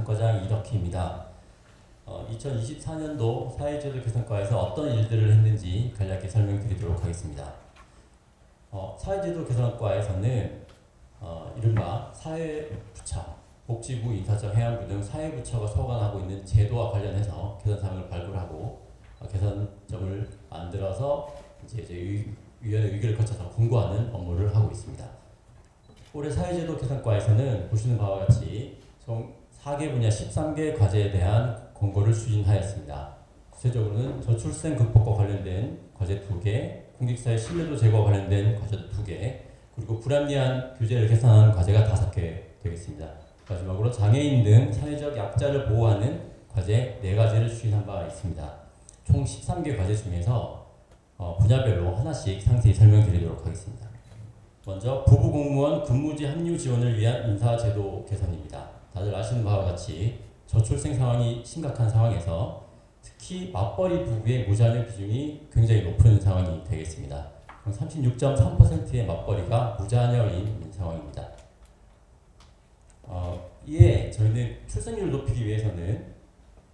개선과장 이덕희입니다. 2024년도 사회제도 개선과에서 어떤 일들을 했는지 간략히 설명드리도록 하겠습니다. 사회제도 개선과에서는 이른바 사회부처, 복지부, 인사청, 해양부 등 사회부처가 소관하고 있는 제도와 관련해서 개선사항을 발굴하고 개선점을 만들어서 이제 위원회 의결을 거쳐서 공고하는 업무를 하고 있습니다. 올해 사회제도 개선과에서는 보시는 바와 같이 총 4개 분야 13개 과제에 대한 공고를 추진하였습니다. 구체적으로는 저출생 극복과 관련된 과제 2개, 공직사회 신뢰도 제고와 관련된 과제 2개, 그리고 불합리한 규제를 개선하는 과제가 5개 되겠습니다. 마지막으로 장애인 등 사회적 약자를 보호하는 과제 4가지를 추진한 바 있습니다. 총 13개 과제 중에서 분야별로 하나씩 상세히 설명드리도록 하겠습니다. 먼저 부부공무원 근무지 합류 지원을 위한 인사제도 개선입니다. 다들 아시는 바와 같이 저출생 상황이 심각한 상황에서 특히 맞벌이 부부의 무자녀 비중이 굉장히 높은 상황이 되겠습니다. 36.3%의 맞벌이가 무자녀인 상황입니다. 이에 저희는 출산율을 높이기 위해서는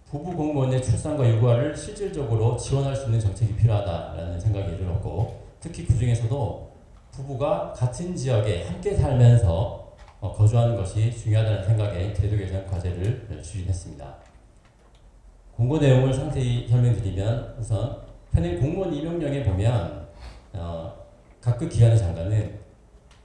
부부 공무원의 출산과 육아를 실질적으로 지원할 수 있는 정책이 필요하다라는 생각에 이르렀고, 특히 그 중에서도 부부가 같은 지역에 함께 살면서 거주하는 것이 중요하다는 생각에 제도 개선 과제를 추진했습니다. 공고 내용을 상세히 설명드리면, 우선 현행 공무원 임용령에 보면 각급 기관의 장관은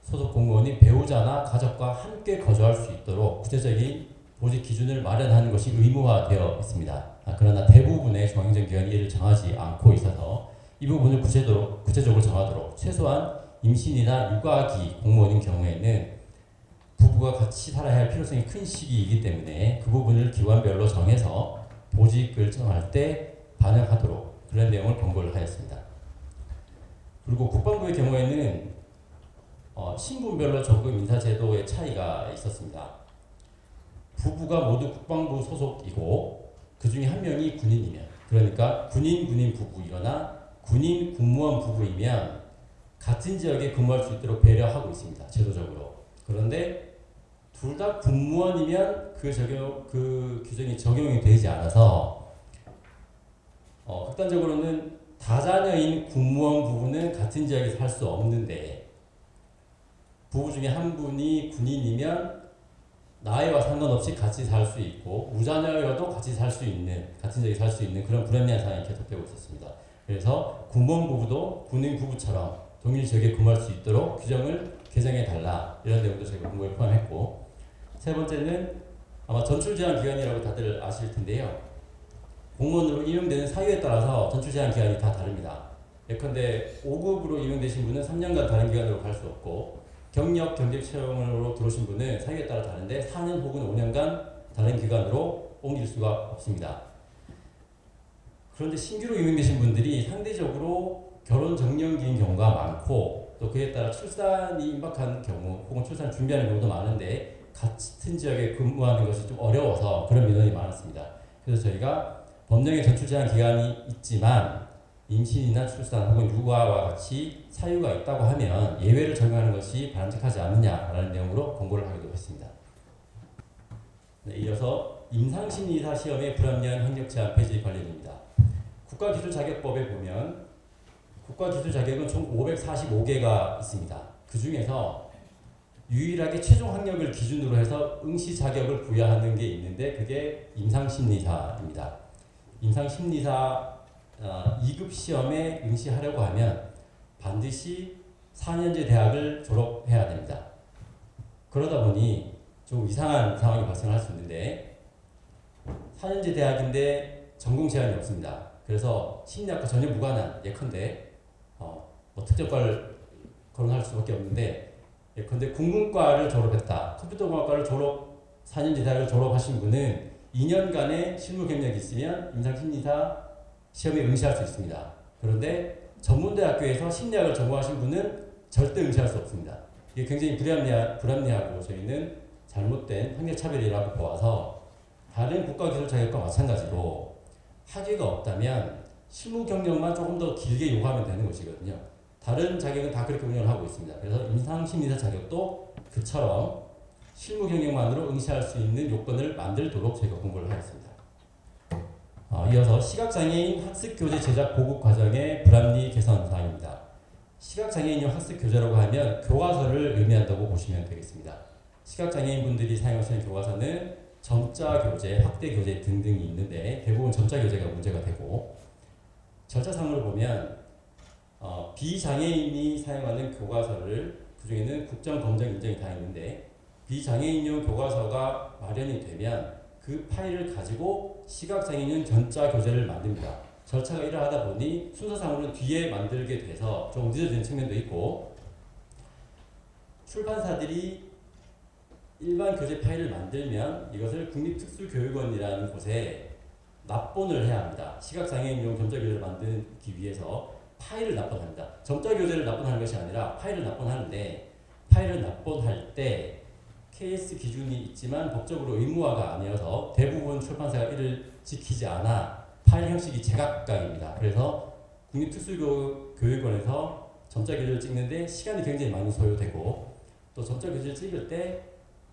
소속 공무원이 배우자나 가족과 함께 거주할 수 있도록 구체적인 보직 기준을 마련하는 것이 의무화되어 있습니다. 그러나 대부분의 중앙행정기관이 이를 정하지 않고 있어서 이 부분을 구체적으로 정하도록, 최소한 임신이나 육아기 공무원인 경우에는 부부가 같이 살아야 할 필요성이 큰 시기이기 때문에 그 부분을 기관별로 정해서 보직을 정할 때 반영하도록 그런 내용을 권고를 하였습니다. 그리고 국방부의 경우에는 신분별로 적용 인사제도의 차이가 있었습니다. 부부가 모두 국방부 소속이고 그 중에 한 명이 군인이면, 그러니까 군인 부부이거나 군인 군무원 부부이면 같은 지역에 근무할 수 있도록 배려하고 있습니다. 제도적으로. 그런데 둘 다 군무원이면 그 규정이 적용이 되지 않아서 극단적으로는 다자녀인 군무원 부부는 같은 지역에서 살 수 없는데, 부부 중에 한 분이 군인이면 나이와 상관없이 같이 살 수 있고 무자녀여도 같이 살 수 있는, 같은 지역에 살 수 있는 그런 불합리한 상황이 계속되고 있었습니다. 그래서 군무원 부부도 군인 부부처럼 동일 지역에 근무할 수 있도록 규정을 개정해달라, 이런 내용도 저희가 공고에 포함했고, 세 번째는 아마 전출 제한 기간이라고 다들 아실 텐데요. 공무원으로 임용되는 사유에 따라서 전출 제한 기간이 다 다릅니다. 예컨대 5급으로 임용되신 분은 3년간 다른 기관으로 갈 수 없고, 경력 경직 채용으로 들어오신 분은 사유에 따라 다른데 4년 혹은 5년간 다른 기관으로 옮길 수가 없습니다. 그런데 신규로 임용되신 분들이 상대적으로 결혼 정년기인 경우가 많고, 또 그에 따라 출산이 임박한 경우 혹은 출산 준비하는 경우도 많은데 같은 지역에 근무하는 것이 좀 어려워서 그런 민원이 많았습니다. 그래서 저희가 법령에 전출 제한 기간이 있지만 임신이나 출산 혹은 육아와 같이 사유가 있다고 하면 예외를 적용하는 것이 바람직하지 않느냐라는 내용으로 권고를 하기도 했습니다. 이어서 임상심리사 시험의 불합리한 학력 제한 폐지 관련입니다. 국가기술자격법에 보면 국가기술 자격은 총 545개가 있습니다. 그 중에서 유일하게 최종 학력을 기준으로 해서 응시 자격을 부여하는 게 있는데 그게 임상심리사입니다. 임상심리사 2급 시험에 응시하려고 하면 반드시 4년제 대학을 졸업해야 됩니다. 그러다 보니 좀 이상한 상황이 발생할 수 있는데, 4년제 대학인데 전공 제한이 없습니다. 그래서 심리학과 전혀 무관한, 예컨대 특정과를 거론할 수밖에 없는데, 예컨대 국문과를 졸업했다, 컴퓨터공학과를 4년제 대학을 졸업하신 분은 2년간의 실무 경력이 있으면 임상심리사 시험에 응시할 수 있습니다. 그런데 전문대학교에서 심리학을 전공하신 분은 절대 응시할 수 없습니다. 이게 굉장히 불합리하고 저희는 잘못된 학력차별이라고 보아서, 다른 국가기술 자격과 마찬가지로 학위가 없다면 실무 경력만 조금 더 길게 요구하면 되는 것이거든요. 다른 자격은 다 그렇게 운영을 하고 있습니다. 그래서 임상심리사 자격도 그처럼 실무 경력만으로 응시할 수 있는 요건을 만들도록 저희가 공고를 하였습니다. 이어서 시각장애인 학습교재 제작 보급 과정의 불합리 개선 사항입니다. 시각장애인용 학습교재라고 하면 교과서를 의미한다고 보시면 되겠습니다. 시각장애인분들이 사용하시는 교과서는 점자교재, 확대교재 등등이 있는데 대부분 점자교재가 문제가 되고, 절차상으로 보면 비장애인이 사용하는 교과서를, 그 중에는 국정, 검정, 인정이 다 있는데 비장애인용 교과서가 마련이 되면 그 파일을 가지고 시각장애인용 점자교재를 만듭니다. 절차가 이러하다 보니 순서상으로는 뒤에 만들게 돼서 좀 늦어지는 측면도 있고, 출판사들이 일반 교재 파일을 만들면 이것을 국립특수교육원이라는 곳에 납본을 해야 합니다. 시각장애인용 점자교재를 만들기 위해서 파일을 납본합니다. 점자교재를 납본하는 것이 아니라 파일을 납본하는데, 파일을 납본할 때 KS 기준이 있지만 법적으로 의무화가 아니어서 대부분 출판사가 이를 지키지 않아 파일 형식이 제각각입니다. 그래서 국립특수교육원에서 점자교재를 찍는데 시간이 굉장히 많이 소요되고, 또 점자교재를 찍을 때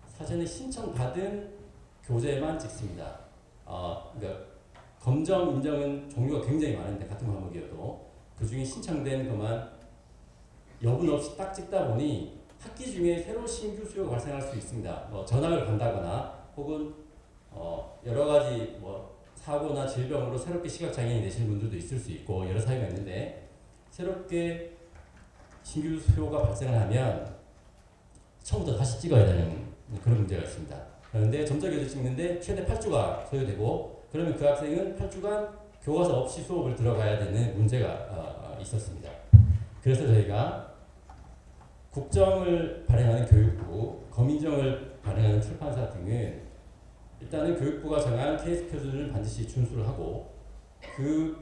사전에 신청받은 교재만 찍습니다. 그러니까 검정, 인정은 종류가 굉장히 많은데 같은 과목이어도 그 중에 신청된 것만 여분 없이 딱 찍다 보니 학기 중에 새로 신규 수요가 발생할 수 있습니다. 전학을 간다거나 혹은 여러 가지 사고나 질병으로 새롭게 시각장애인이 되시는 분들도 있을 수 있고 여러 사유가 있는데, 새롭게 신규 수요가 발생을 하면 처음부터 다시 찍어야 되는 그런 문제가 있습니다. 그런데 점자교재 찍는데 최대 8주가 소요되고, 그러면 그 학생은 8주간 교과서 없이 수업을 들어가야 되는 문제가 있었습니다. 그래서 저희가 국정을 발행하는 교육부, 검인정을 발행하는 출판사 등은 일단은 교육부가 정한 KS 표준을 반드시 준수를 하고, 그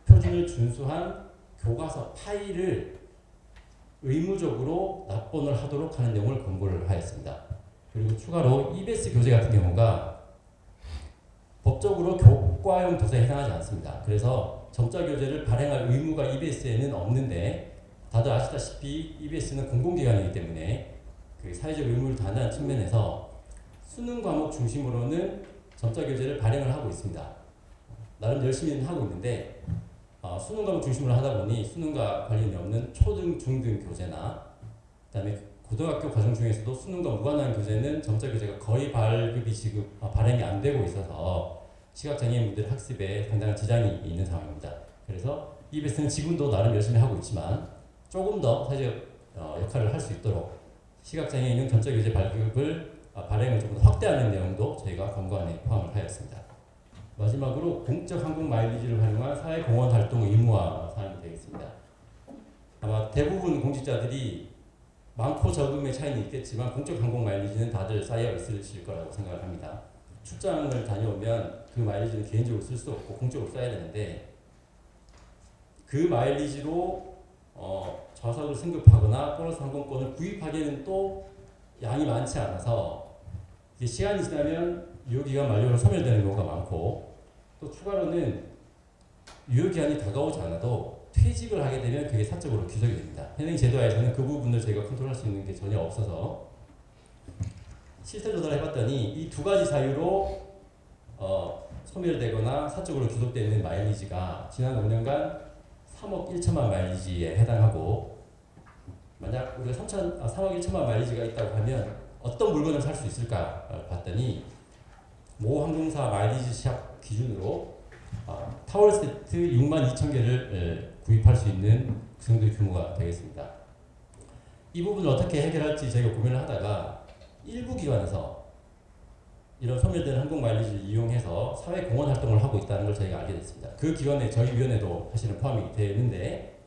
표준을 준수한 교과서 파일을 의무적으로 납본을 하도록 하는 내용을 권고를 하였습니다. 그리고 추가로 EBS 교재 같은 경우가 법적으로 교과용 도서에 해당하지 않습니다. 그래서 점자교재를 발행할 의무가 EBS에는 없는데, 다들 아시다시피 EBS는 공공기관이기 때문에 그 사회적 의무를 다한다는 측면에서 수능 과목 중심으로는 점자교재를 발행을 하고 있습니다. 나름 열심히는 하고 있는데 수능 과목 중심으로 하다 보니 수능과 관련이 없는 초등, 중등 교재나 그다음에 고등학교 과정 중에서도 수능과 무관한 교재는 점자교재가 거의 발행이 안 되고 있어서 시각장애인분들 학습에 상당한 지장이 있는 상황입니다. 그래서 EBS는 지금도 나름 열심히 하고 있지만 조금 더 사회적 역할을 할 수 있도록 시각장애인용 점자교재 발행을 조금 더 확대하는 내용도 저희가 권고안에 포함을 하였습니다. 마지막으로 공적 항공 마일리지를 활용한 사회공헌 활동 의무화 사항이 되겠습니다. 아마 대부분 공직자들이 많고 적음의 차이는 있겠지만 공적 항공 마일리지는 다들 쌓여 있으실 거라고 생각을 합니다. 출장을 다녀오면 그 마일리지는 개인적으로 쓸 수 없고 공적으로 써야 되는데, 그 마일리지로 좌석을 승급하거나 보너스 항공권을 구입하기에는 또 양이 많지 않아서 시간이 지나면 유효기간 만료로 소멸되는 경우가 많고, 또 추가로는 유효기한이 다가오지 않아도 퇴직을 하게 되면 그게 사적으로 귀속이 됩니다. 현행 제도하에서는 그 부분을 저희가 컨트롤할 수 있는 게 전혀 없어서 실태 조사를 해봤더니 이 두 가지 사유로 소멸되거나 사적으로 귀속되는 마일리지가 지난 5년간 3억 1천만 마일리지에 해당하고, 만약 우리가 3억 1천만 마일리지가 있다고 하면 어떤 물건을 살 수 있을까 봤더니 모 항공사 마일리지 시합 기준으로 타월 세트 6만 2천 개를 구입할 수 있는 그 정도의 규모가 되겠습니다. 이 부분을 어떻게 해결할지 저희가 고민을 하다가 일부 기관에서 이런 소멸되는 항공 마일리지를 이용해서 사회공헌 활동을 하고 있다는 걸 저희가 알게 됐습니다. 그 기관에 저희 위원회도 사실은 포함이 되어 있는데,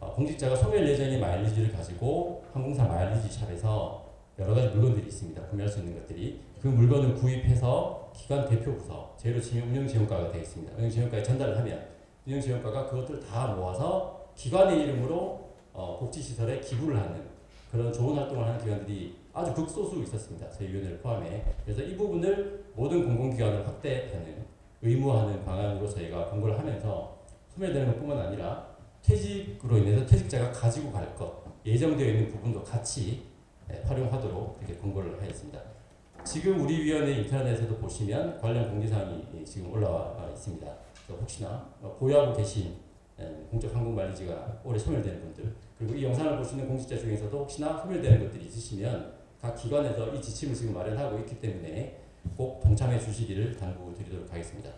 공직자가 소멸 예정의 마일리지를 가지고 항공사 마일리지 샵에서 여러 가지 물건들이 있습니다. 구매할 수 있는 것들이. 그 물건을 구입해서 기관 대표 부서, 제로 치면 운영지원과가 되어 있습니다. 운영지원과에 전달을 하면 운영지원과가 그것들을 다 모아서 기관의 이름으로 복지시설에 기부를 하는 그런 좋은 활동을 하는 기관들이 아주 극소수 있었습니다. 저희 위원회를 포함해. 그래서 이 부분을 모든 공공기관을 확대하는, 의무화하는 방안으로 저희가 공고를 하면서 소멸되는 것뿐만 아니라 퇴직으로 인해서 퇴직자가 가지고 갈 것, 예정되어 있는 부분도 같이 활용하도록 이렇게 권고를 하였습니다. 지금 우리 위원회 인터넷에도 보시면 관련 공지사항이 지금 올라와 있습니다. 혹시나 보유하고 계신 공적 항공관리지가 올해 소멸되는 분들, 그리고 이 영상을 보시는 공직자 중에서도 혹시나 소멸되는 것들이 있으시면 각 기관에서 이 지침을 지금 마련하고 있기 때문에 꼭 동참해 주시기를 당부드리도록 하겠습니다.